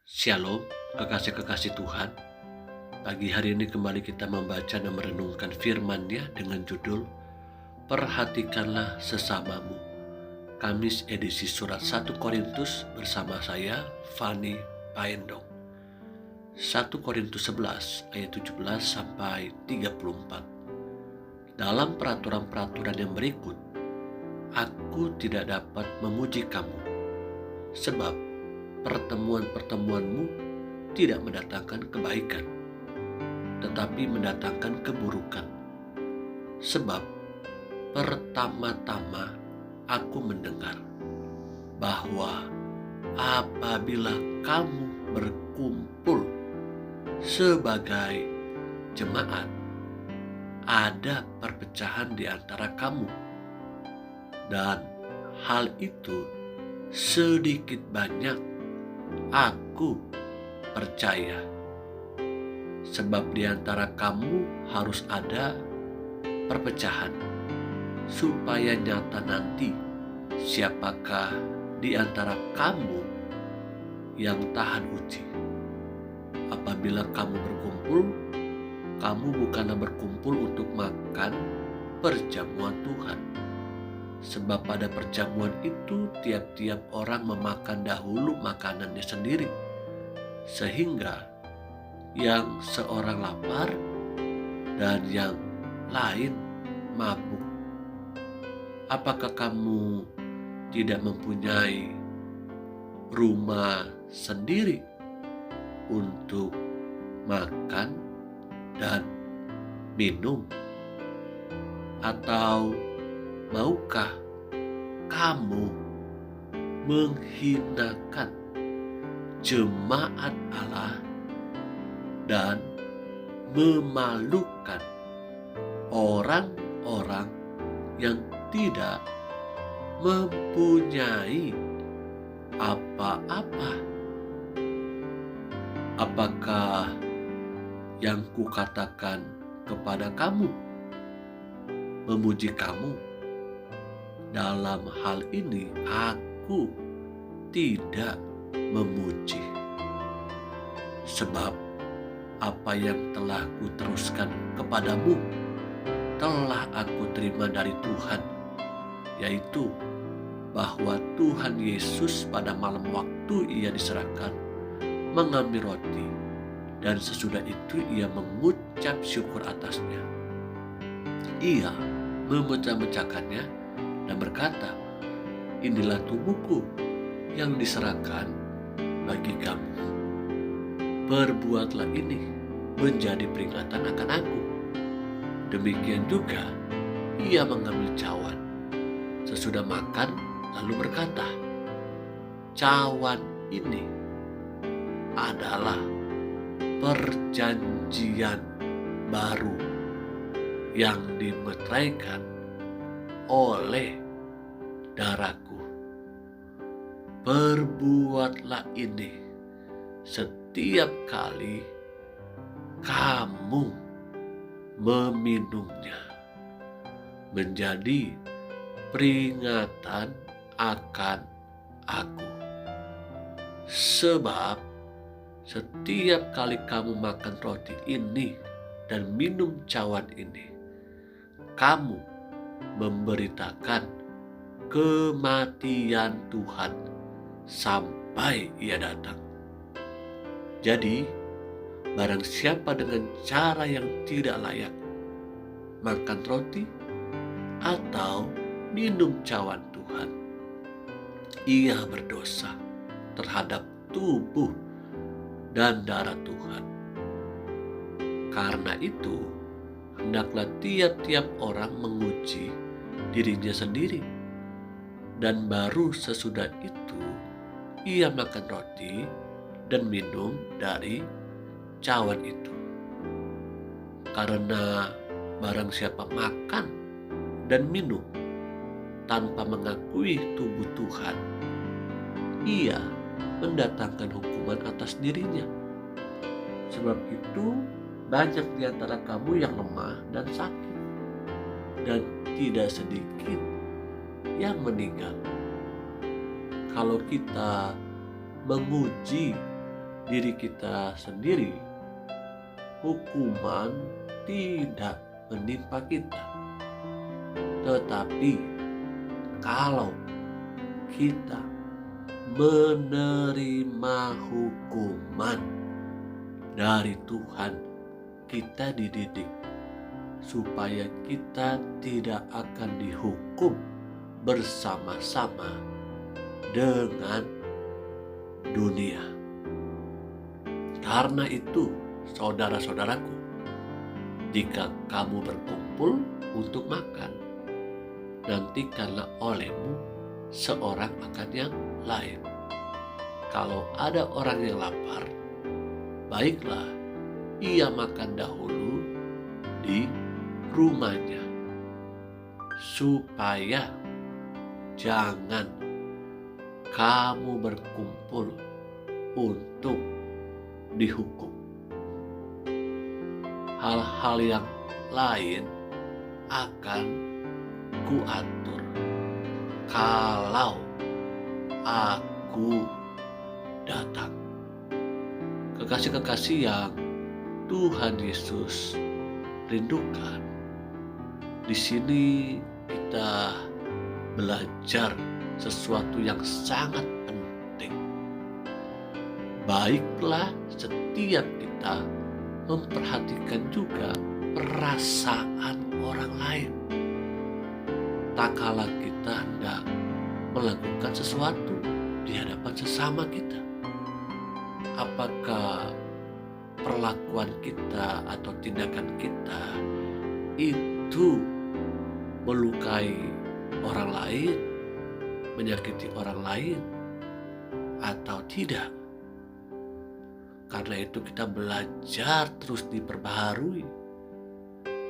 Shalom, kekasih-kekasih Tuhan. Pagi hari ini kembali kita membaca dan merenungkan firman-Nya dengan judul Perhatikanlah Sesamamu. Kamis edisi surat 1 Korintus bersama saya, Fani Paendong. 1 Korintus 11 ayat 17 sampai 34. Dalam peraturan-peraturan yang berikut, aku tidak dapat memuji kamu, sebab pertemuan-pertemuanmu tidak mendatangkan kebaikan, tetapi mendatangkan keburukan. Sebab pertama-tama aku mendengar bahwa apabila kamu berkumpul sebagai jemaat, ada perpecahan di antara kamu, dan hal itu sedikit banyak aku percaya, sebab di antara kamu harus ada perpecahan, supaya nyata nanti siapakah di antara kamu yang tahan uji. Apabila kamu berkumpul, kamu bukanlah berkumpul untuk makan perjamuan Tuhan. Sebab pada perjamuan itu tiap-tiap orang memakan dahulu makanannya sendiri, sehingga yang seorang lapar dan yang lain mabuk. Apakah kamu tidak mempunyai rumah sendiri untuk makan dan minum? Atau maukah kamu menghinakan jemaat Allah dan memalukan orang-orang yang tidak mempunyai apa-apa? Apakah yang kukatakan kepada kamu memuji kamu? Dalam hal ini aku tidak memuji, sebab apa yang telah kuteruskan kepadamu telah aku terima dari Tuhan, yaitu bahwa Tuhan Yesus pada malam waktu ia diserahkan mengambil roti, dan sesudah itu ia mengucap syukur atasnya. Ia memecah-mecahkannya dan berkata, "Inilah tubuhku yang diserahkan bagi kamu. Perbuatlah ini menjadi peringatan akan aku." Demikian juga ia mengambil cawan sesudah makan, lalu berkata, "Cawan ini adalah perjanjian baru yang dimeteraikan oleh darahku. Perbuatlah ini setiap kali kamu meminumnya, menjadi peringatan akan aku. Sebab setiap kali kamu makan roti ini dan minum cawan ini, kamu memberitakan kematian Tuhan sampai ia datang. Jadi, barang siapa dengan cara yang tidak layak makan roti atau minum cawan Tuhan, ia berdosa terhadap tubuh dan darah Tuhan. Karena itu, hendaklah tiap-tiap orang menguji dirinya sendiri, dan baru sesudah itu ia makan roti dan minum dari cawan itu. Karena barang siapa makan dan minum tanpa mengakui tubuh Tuhan, ia mendatangkan hukuman atas dirinya. Sebab itu banyak di antara kamu yang lemah dan sakit, dan tidak sedikit yang meninggal. Kalau kita memuji diri kita sendiri, hukuman tidak menimpa kita. Tetapi kalau kita menerima hukuman dari Tuhan, kita dididik supaya kita tidak akan dihukum bersama-sama dengan dunia. Karena itu, saudara-saudaraku, jika kamu berkumpul untuk makan, nantikanlah olehmu seorang akan yang lain. Kalau ada orang yang lapar, baiklah ia makan dahulu di rumahnya, supaya jangan kamu berkumpul untuk dihukum. Hal-hal yang lain akan kuatur kalau aku datang. Kekasih-kekasih yang Tuhan Yesus rindukan, di sini kita belajar sesuatu yang sangat penting. Baiklah setiap kita memperhatikan juga perasaan orang lain. Tak kalah kita hendak melakukan sesuatu di hadapan sesama kita, apakah perlakuan kita atau tindakan kita itu melukai orang lain, menyakiti orang lain, atau tidak? Karena itu kita belajar terus diperbaharui.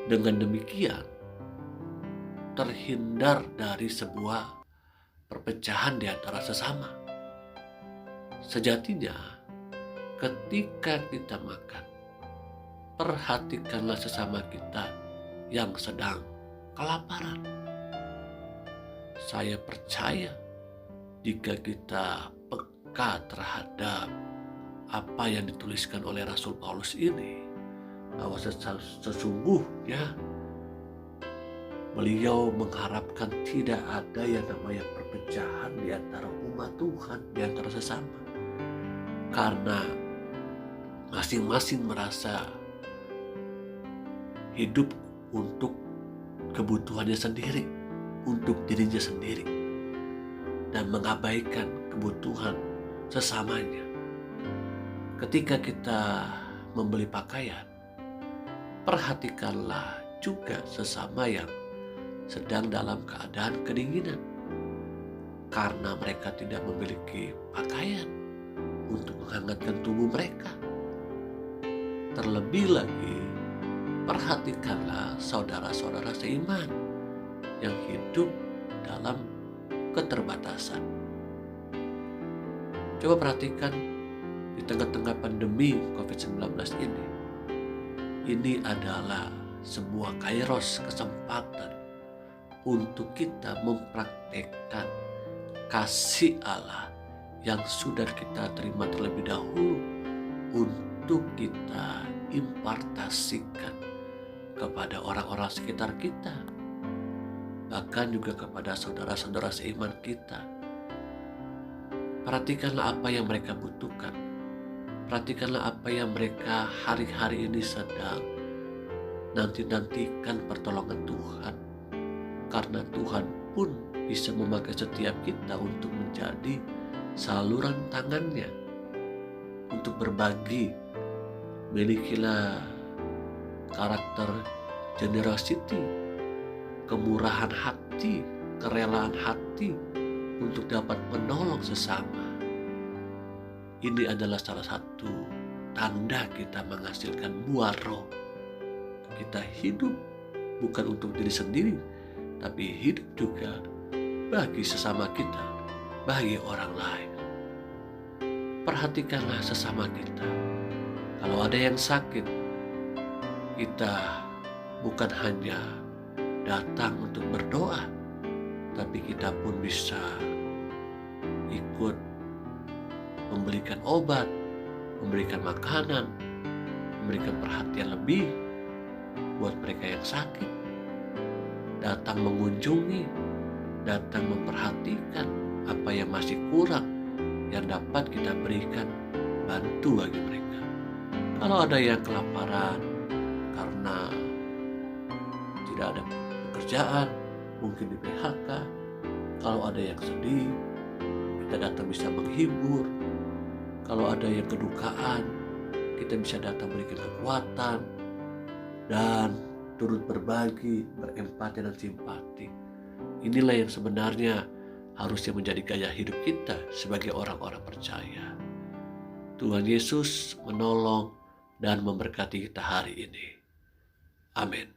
Dengan demikian, terhindar dari sebuah perpecahan di antara sesama. Sejatinya, ketika kita makan, perhatikanlah sesama kita yang sedang kelaparan. Saya percaya jika kita peka terhadap apa yang dituliskan oleh Rasul Paulus ini, bahwa sesungguhnya beliau mengharapkan tidak ada yang namanya perpecahan di antara umat Tuhan, di antara sesama. Karena masing-masing merasa hidup untuk kebutuhannya sendiri, untuk dirinya sendiri, dan mengabaikan kebutuhan sesamanya. Ketika kita membeli pakaian, perhatikanlah juga sesama yang sedang dalam keadaan kedinginan, karena mereka tidak memiliki pakaian untuk menghangatkan tubuh mereka. Terlebih lagi, perhatikanlah saudara-saudara seiman yang hidup dalam keterbatasan. Coba perhatikan di tengah-tengah pandemi COVID-19 ini. Ini adalah sebuah kairos, kesempatan untuk kita mempraktekkan kasih Allah yang sudah kita terima terlebih dahulu untuk kita impartasikan kepada orang-orang sekitar kita, bahkan juga kepada saudara-saudara seiman kita. Perhatikanlah apa yang mereka butuhkan. Perhatikanlah apa yang mereka hari-hari ini sedang nanti-nantikan pertolongan Tuhan. Karena Tuhan pun bisa memakai setiap kita untuk menjadi saluran tangannya untuk berbagi. Milikilah karakter generosity, kemurahan hati, kerelaan hati untuk dapat menolong sesama. Ini adalah salah satu tanda kita menghasilkan buah roh. Kita hidup bukan untuk diri sendiri, tapi hidup juga bagi sesama kita, bagi orang lain. Perhatikanlah sesama kita. Kalau ada yang sakit, kita bukan hanya datang untuk berdoa, tapi kita pun bisa ikut memberikan obat, memberikan makanan, memberikan perhatian lebih buat mereka yang sakit, datang mengunjungi, datang memperhatikan apa yang masih kurang yang dapat kita berikan bantu bagi mereka. Kalau ada yang kelaparan karena tidak ada pekerjaan, mungkin di PHK. Kalau ada yang sedih, kita datang bisa menghibur. Kalau ada yang kedukaan, kita bisa datang berikan kekuatan dan turut berbagi, berempati dan simpati. Inilah yang sebenarnya harusnya menjadi gaya hidup kita sebagai orang-orang percaya. Tuhan Yesus menolong dan memberkati kita hari ini. Amin.